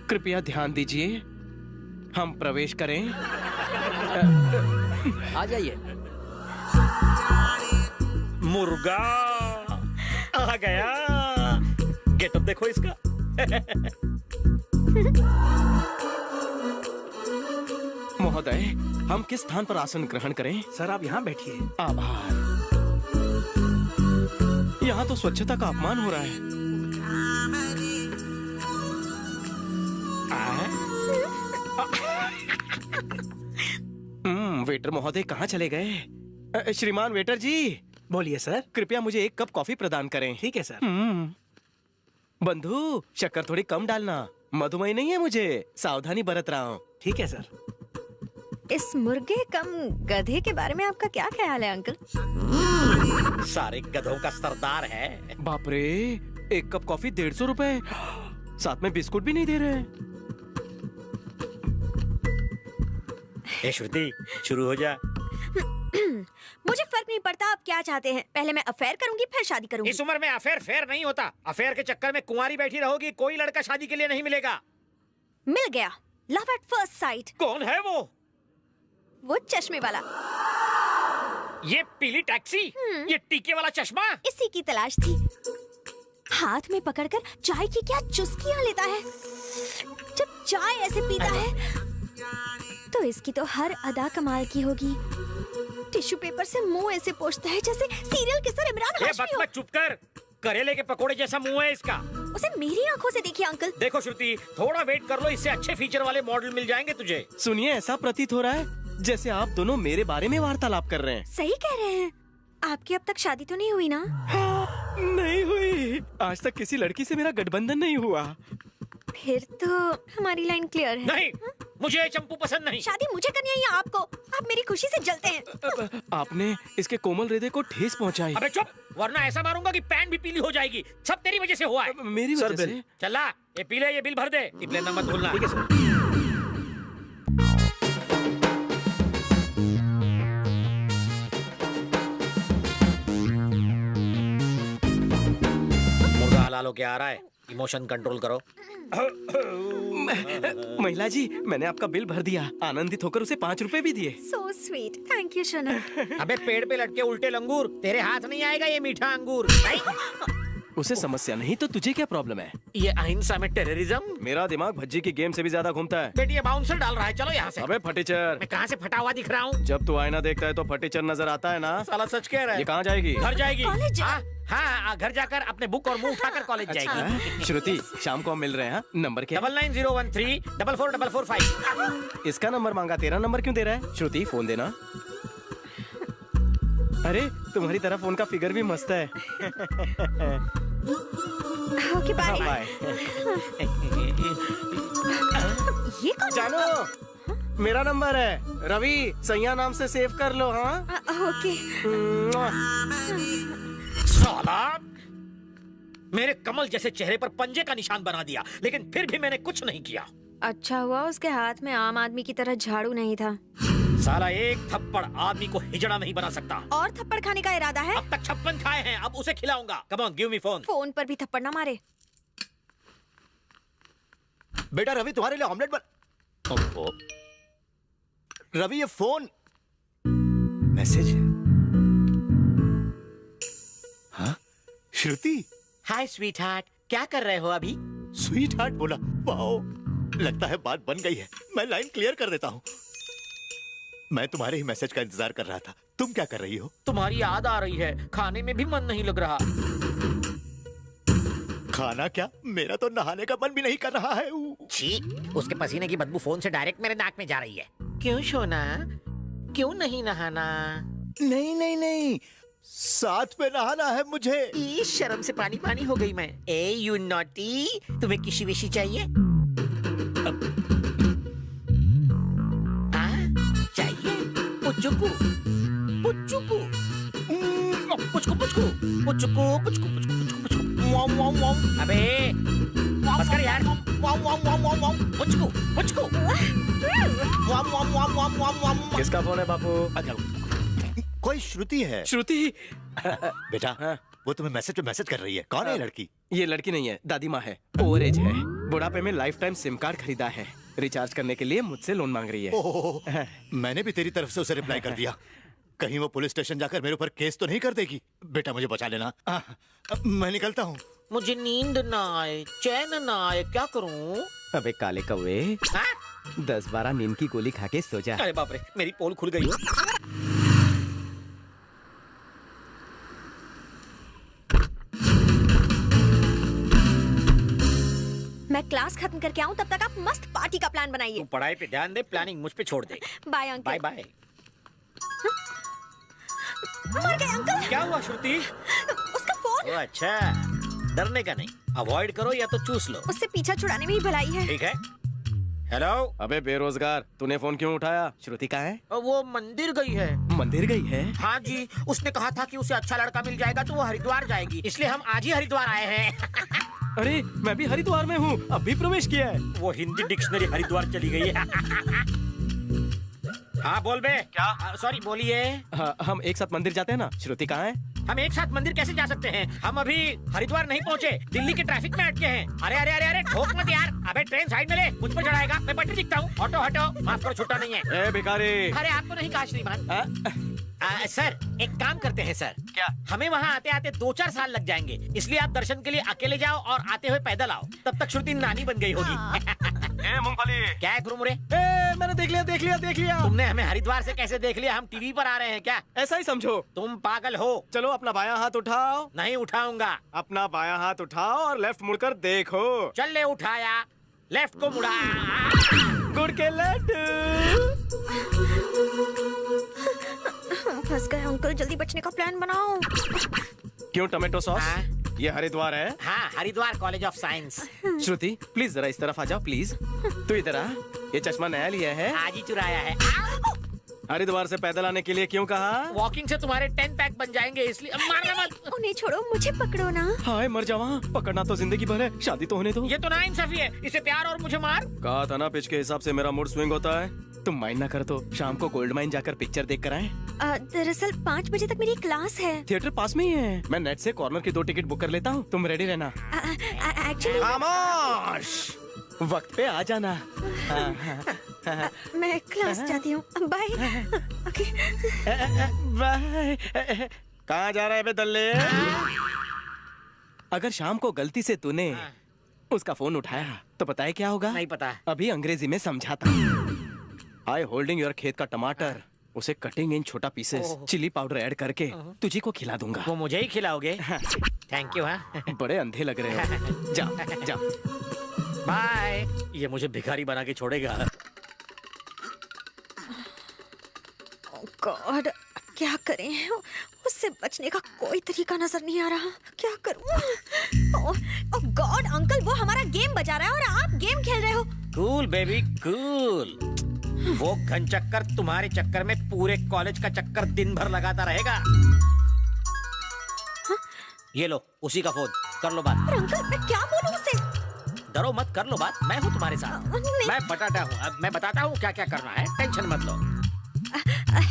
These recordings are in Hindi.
कृपया ध्यान दीजिए, हम प्रवेश करें। आ जाइए। मुर्गा आ गया। गेटअप देखो इसका। महोदय, हम किस स्थान पर आसन ग्रहण करें? सर आप यहाँ बैठिए। आभार। यहाँ तो स्वच्छता का अपमान हो रहा है। वेटर महोदय कहाँ चले गए? श्रीमान वेटर जी, बोलिए सर। कृपया मुझे एक कप कॉफी प्रदान करें। ठीक है सर। बंधु, शक्कर थोड़ी कम डालना, मधुमेह नहीं है मुझे, सावधानी बरत रहा हूँ। ठीक है सर। इस मुर्गे कम गधे के बारे में आपका क्या ख्याल है अंकल? सारे गधों का सरदार है। बाप रे, एक कप कॉफी 150 रुपए, साथ में बिस्कुट भी नहीं दे रहे। ए श्रुति, शुरू हो जा। मुझे फर्क नहीं पड़ता आप क्या चाहते हैं। पहले मैं अफेयर करूंगी, फिर शादी करूंगी। इस उम्र में अफेयर फेयर नहीं होता। अफेयर के चक्कर में कुंवारी बैठी रहोगी, कोई लड़का शादी के लिए नहीं मिलेगा। मिल गया, लव एट फर्स्ट साइट। कौन है वो चश्मे वाला। ये पीली टैक्सी, ये टीके वाला चश्मा। इसी की तलाश थी। हाथ में पकड़कर चाय की क्या चुस्कियां लेता है। जब चाय ऐसे पीता है तो इसकी तो हर अदा कमाल की होगी। टिश्यू पेपर से मुंह ऐसे पोंछता है जैसे सीरियल किसर इमरान हाशमी हो। बस चुप कर, करेले के पकोड़े जैसा मुंह है इसका। उसे मेरी आंखों से देखिए अंकल। देखो श्रुति, थोड़ा वेट कर लो, इससे अच्छे फीचर वाले मॉडल मिल जाएंगे तुझे। सुनिए, ऐसा प्रतीत हो रहा है जैसे आप दोनों मेरे बारे में वार्तालाप कर रहे हैं। सही कह रहे हैं। आपकी अब तक शादी तो नहीं हुई ना? नहीं हुई। आज तक किसी लड़की से मेरा गठबंधन नहीं हुआ। फिर तो हमारी लाइन क्लियर है। नहीं, मुझे चंपू पसंद नहीं। शादी मुझे करनी है या आपको? आप मेरी खुशी से जलते हैं। आपने इसके कोमल हृदय को ठेस पहुंचाई। अबे चुप, वरना ऐसा मारूंगा कि पैंट भी पीली हो जाएगी। सब तेरी वजह से हुआ है। मेरी वजह से? चला, ये पीले, ये बिल भर दे। टिप लेना मत भूलना। ठीक है सर। मुर्गा हलाल होके आ रहा है, इमोशन कंट्रोल करो। महिला जी, मैंने आपका बिल भर दिया। आनंदित होकर उसे 5 रुपए भी दिए। So sweet, thank you Shanan. अबे पेड़ पे लटके उल्टे लंगूर, तेरे हाथ नहीं आएगा ये मीठा अंगूर। उसे समस्या नहीं तो तुझे क्या प्रॉब्लम है? ये अहिंसा में टेररिज्म। मेरा दिमाग भज्जी की गेम से भी ज्यादा घूमता है। बेटी ये बाउंसर डाल रहा है, चलो यहाँ से। अबे फटीचर, मैं कहाँ से फटा हुआ दिख रहा हूँ? जब तू आईना देखता है तो फटीचर नजर आता है ना? साला सच कह रहा है। ये कहाँ जाएगी? घर जाएगी। कॉलेज। हाँ, घर जाकर अपने बुक और मुंह उठाकर कॉलेज जाएगी। श्रुति, शाम को हम मिल रहे हैं। नंबर क्या? 9901344445। इसका नंबर मांगा, तेरा नंबर क्यों दे रहा है? श्रुति, फोन देना। अरे, तुम्हारी तरह फोन का फिगर भी मस्त है। Okay bye. बाय। ये कौन? जानो, मेरा नंबर है रवि, सैया नाम से सेव कर लो। हाँ, ओके। साला, मेरे कमल जैसे चेहरे पर पंजे का निशान बना दिया, लेकिन फिर भी मैंने कुछ नहीं किया। अच्छा हुआ उसके हाथ में आम आदमी की तरह झाड़ू नहीं था। साला एक थप्पड़ आदमी को हिजड़ा नहीं बना सकता। और थप्पड़ खाने का इरादा है? अब तक 56 खाए हैं, अब उसे खिलाऊंगा। Come on, give me phone. Phone पर भी थप्पड़ ना मारे। बेटा रवि, तुम्हारे लिए ऑमलेट बन। रवि, ये फोन मैसेज है। हाँ, श्रुति। हाय स्वीट हार्ट, क्या कर रहे हो अभी? स्वीट हार्ट बोला, वाओ, लगता है बात बन गई है। मैं लाइन क्लियर कर देता हूँ। मैं तुम्हारे ही मैसेज का इंतजार कर रहा था। तुम क्या कर रही हो? तुम्हारी याद आ रही है, खाने में भी मन नहीं लग रहा। खाना क्या, मेरा तो नहाने का मन भी नहीं कर रहा है। छी, उसके पसीने की बदबू फोन से डायरेक्ट मेरे नाक में जा रही है। क्यों सोना, क्यों नहीं नहाना? नहीं नहीं नहीं, साथ में नहाना है मुझे। इस शर्म से पानी पानी हो गई मैं। ए यू नॉटी, तुम्हें किसी विशी चाहिए? चाहिए? पुचुकू पुचुकू पुचकू पुचकू पुचकू पुचकू पुचकू पुचकू। अबे बस कर यार। पुचकू पुचकू। किसका फोन है बापू? कोई श्रुति है। श्रुति। बेटा, हाँ? वो तुम्हें मैसेज पे मैसेज कर रही है। कौन है ये लड़की? ये लड़की नहीं है, दादी माँ है, ओवर एज है, बुढ़ापे में लाइफ टाइम सिम कार्ड खरीदा है, रिचार्ज करने के लिए मुझसे लोन मांग रही है। ओह, मैंने भी तेरी तरफ से उसे रिप्लाई कर दिया। कहीं वो पुलिस स्टेशन जाकर मेरे ऊपर केस तो नहीं कर देगी? बेटा मुझे बचा लेना। मैं निकलता हूँ। मुझे नींद ना आए, चैन ना आए, क्या करूं? अबे काले कौवे, हाँ? 10-12 नींद की गोली खा के सो जा। अरे बाप रे, मेरी पोल खुल गई। मैं क्लास खत्म करके आऊँ तब तक आप मस्त पार्टी का प्लान बनाइए। तू पढ़ाई पे ध्यान दे, प्लानिंग मुझ पे छोड़ दे। Bye uncle. Bye bye. मर गए अंकल। क्या हुआ श्रुति? उसका फोन। ओ अच्छा, डरने का नहीं, अवॉइड करो या तो चूस लो। उससे पीछा छुड़ाने में ही भलाई है। ठीक है। हेलो। अबे बेरोजगार, तूने फोन क्यों उठाया? श्रुति कहाँ है? वो मंदिर गई है। मंदिर गई है? हाँ जी, उसने कहा था कि उसे अच्छा लड़का मिल जाएगा तो वो हरिद्वार जाएगी, इसलिए हम आज ही हरिद्वार आए हैं। अरे मैं भी हरिद्वार में हूँ, अब भी प्रवेश किया है। वो हिंदी डिक्शनरी हरिद्वार चली गई है। हाँ बोल बे। क्या? सॉरी बोलिए। हाँ, हम एक साथ मंदिर जाते हैं ना। श्रुति कहाँ है? हम एक साथ मंदिर कैसे जा सकते हैं? हम अभी हरिद्वार नहीं पहुँचे, दिल्ली के ट्रैफिक में अटके हैं। अरे अरे अरे अरे, ठोक मत यार। अबे ट्रेन साइड में ले, मुझ पर चढ़ाएगा। मैं पटरी दिखता हूँ। हटो हटो, माफ करो, छुट्टा नहीं है। ए भिखारी। अरे आपको नहीं कहा श्रीमान। सर एक काम करते हैं सर। क्या? हमें वहाँ आते आते 2-4 साल लग जाएंगे, इसलिए आप दर्शन के लिए अकेले जाओ और आते हुए पैदल आओ। तब तक श्रुति नानी बन गई होगी। ए मूंगफली। क्या है गुरुमुरे? ए मैंने देख लिया देख लिया देख लिया। तुमने हमें हरिद्वार से कैसे देख लिया? हम टीवी पर आ रहे हैं क्या? ऐसा ही समझो। तुम पागल हो। चलो अपना बायां हाथ उठाओ। नहीं उठाऊंगा। अपना बायां हाथ उठाओ और लेफ्ट मुड़कर देखो। चल ले, उठाया, लेफ्ट को मुड़ा। गुड़ के लड्डू। फंस गए अंकल, जल्दी बचने का प्लान बनाओ। क्यों टमाटो सॉस? हाँ? ये हरिद्वार है। हाँ, Haridwar college of science. Shruti please जरा इस तरफ आ जाओ प्लीज। तू इधर आ। ये चश्मा नया लिया है? आज ही चुराया है। हरिद्वार से पैदल आने के लिए क्यों कहा? वॉकिंग से तुम्हारे 10 पैक बन जाएंगे, इसलिए मारना मत। उन्हें छोड़ो, मुझे पकड़ो ना। हाय मर जावा, पकड़ना तो जिंदगी भर है, शादी तो होने दो। ये तो नाइंसाफी है, इसे प्यार और मुझे मार। कहा था ना पिच के हिसाब से मेरा मूड स्विंग होता है। तुम माइंड ना कर तो शाम को गोल्ड माइन जाकर पिक्चर देख कर आए। दरअसल 5 बजे तक मेरी क्लास है। थिएटर पास में ही है। मैं नेट से कॉर्नर की 2 टिकट बुक कर लेता हूँ, तुम रेडी रहना। एक्चुअली खामोश, वक्त पे आ जाना। मैं क्लास जाती हूँ, बाय। ओके। बाय। कहाँ जा रहा है बे दल्ले? अगर शाम को गलती से तूने उसका फोन उठाया तो पता है क्या होगा? नहीं पता। अभी अंग्रेजी में समझाता। आई होल्डिंग योर खेत का टमाटर, उसे कटिंग इन छोटा पीसेस, चिली पाउडर ऐड करके तुझी को खिला दूंगा। वो मुझे ही खिलाओगे? Thank you. हाँ, बड़े अंधे लग रहे हो। जाओ जाओ। बाय। ये मुझे भिखारी बना के छोड़ेगा। गॉड, क्या करें? उससे बचने का कोई तरीका नजर नहीं आ रहा। क्या करूं? ओह गॉड अंकल, वो हमारा गेम बजा रहा है और आप गेम खेल रहे हो। Cool baby cool. वो घन चक्कर तुम्हारे चक्कर में पूरे कॉलेज का चक्कर दिन भर लगाता रहेगा। ये लो, उसी का फोन, कर लो बात। पर अंकल मैं क्या बोलूं उससे? डरो मत, कर लो बात, मैं हूँ तुम्हारे साथ। नहीं। मैं बटाटा हूँ, अब मैं बताता हूँ क्या क्या करना है, टेंशन मत लो।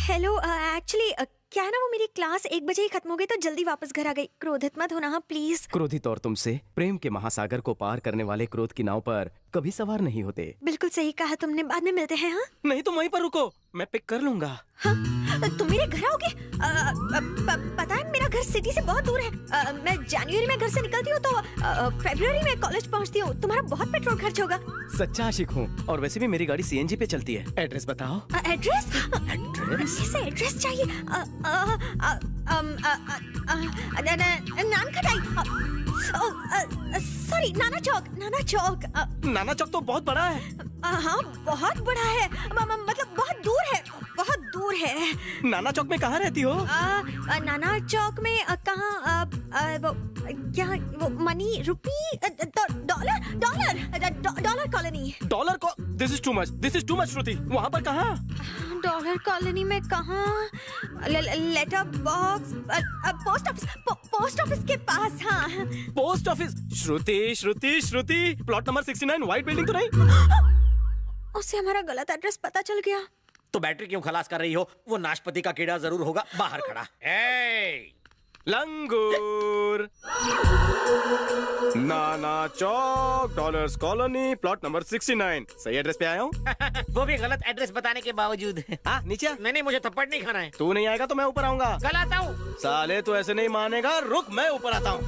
हेलो, एक्चुअली क्या है ना, वो मेरी क्लास 1 बजे ही खत्म हो गई तो जल्दी वापस घर आ गई। क्रोधित मत होना, हाँ प्लीज। क्रोधित और तुमसे प्रेम के महासागर को पार करने वाले क्रोध की नाव पर कभी सवार नहीं होते। बिल्कुल सही कहा तुमने, बाद में मिलते हैं। हाँ नहीं तुम वहीं पर रुको, मैं पिक कर लूंगा। हाँ, तुम मेरे घर आओगे? पता है मेरा घर सिटी से बहुत दूर है। मैं जनवरी में घर से निकलती हूँ तो फरवरी में कॉलेज पहुँचती हूँ। तुम्हारा बहुत पेट्रोल खर्च होगा। सच्चा आशिक हूँ, और वैसे भी मेरी गाड़ी सीएनजी पे चलती है। एड्रेस बताओ। एड्रेस? एड्रेस? कैसे एड्रेस चाहिए? नान खटाई, सॉरी नाना चौक। नाना चौक। नाना चौक तो बहुत बड़ा है। हाँ बहुत बड़ा है, मतलब बहुत दूर है, बहुत दूर है। नाना चौक में कहाँ रहती हो? नाना चौक में कहाँ? वो क्या, वो money rupee dollar colony. Dollar को? दिस इज टू मच श्रुति। वहाँ पर कहाँ? डॉलर कॉलोनी में कहाँ? लेटर बॉक्स, पोस्ट ऑफिस के पास। हाँ पोस्ट ऑफिस? श्रुति प्लॉट नंबर 69 व्हाइट बिल्डिंग तो नहीं? उसे हमारा गलत एड्रेस पता चल गया। तो बैटरी क्यों खलास कर रही हो? वो नाशपति का कीड़ा जरूर होगा बाहर खड़ा। ए, लंगूर नाना चौक डॉलर्स कॉलोनी प्लॉट नंबर 69। सही एड्रेस पे आया हूँ। वो भी गलत एड्रेस बताने के बावजूद। हाँ नीचे आ। नहीं, मुझे थप्पड़ नहीं खाना है। तू नहीं आएगा तो मैं ऊपर आऊंगा। कल आता हूँ। साले तू ऐसे नहीं मानेगा, रुक मैं ऊपर आता हूँ।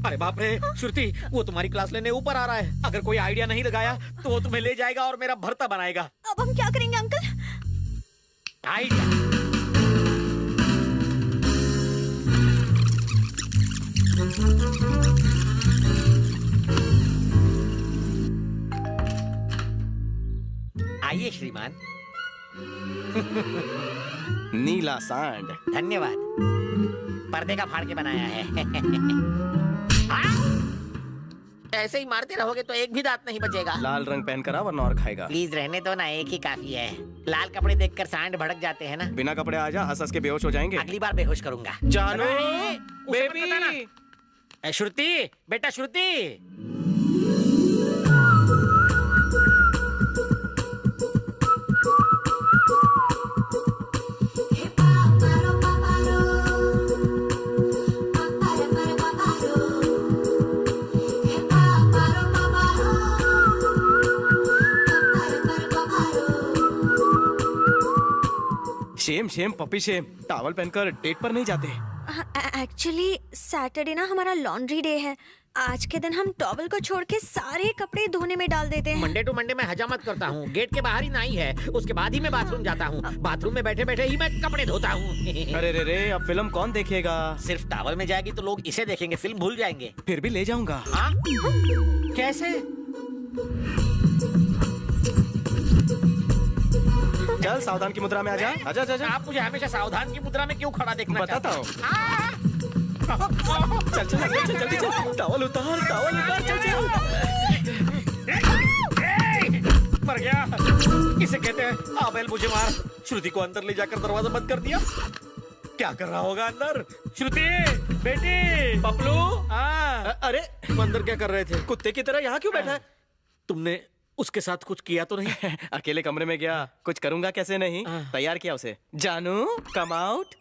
अरे बाप रे श्रुति, वो तुम्हारी क्लास लेने ऊपर आ रहा है। अगर कोई आइडिया नहीं लगाया तो वो तुम्हें ले जाएगा और मेरा भरता बनाएगा। अब हम क्या करेंगे अंकल? आइडिया। आइए श्रीमान। नीला सांड। धन्यवाद। पर्दे का फाड़ के बनाया है। ऐसे ही मारते रहोगे तो एक भी दांत नहीं बचेगा। लाल रंग पहन कर आ वरना और खाएगा। प्लीज रहने दो ना, एक ही काफी है। लाल कपड़े देखकर सांड भड़क जाते हैं ना। बिना कपड़े आ जा, हंस हंस के बेहोश हो जाएंगे। अगली बार बेहोश करूंगा। जानू उसे मत बताना। बेबी। श्रुति, बेटा Shruti. Shame shame puppy shame, towel पहनकर डेट पर नहीं जाते। एक्चुअली सैटरडे ना हमारा लॉन्ड्री डे है। आज के दिन हम टॉवल को छोड़ के सारे कपड़े धोने में डाल देते हैं। मंडे टू मंडे मैं हजामत करता हूँ। गेट के बाहर ही नाई है, उसके बाद ही मैं बाथरूम जाता हूँ। बाथरूम में बैठे बैठे ही मैं कपड़े धोता हूँ। अरे रे रे, अब फिल्म कौन देखेगा? सिर्फ टॉवल में जाएगी तो लोग इसे देखेंगे, फिल्म भूल जाएंगे। फिर भी ले जाऊंगा। हाँ? कैसे? चल सावधान की मुद्रा में आजा। आजा आजा आजा। आप मुझे हमेशा सावधान की मुद्रा में क्यों खड़ा देखना बताता चाहते हूँ। हैं? चल चल चल चल जल्दी चल। टॉवल उतार चल चल। मर गया। इसे कहते हैं आबेल मुझे मार। श्रुति को अंदर ले जाकर दरवाजा बंद कर दिया। क्या कर रहा होगा अंदर? श्रुति बेटी, पपलू। अरे अंदर क्या कर रहे थे? कुत्ते की तरह यहाँ क्यों बैठा है? तुमने उसके साथ कुछ किया तो नहीं? अकेले कमरे में गया, कुछ करूंगा कैसे नहीं। तैयार किया उसे। जानू कम आउट।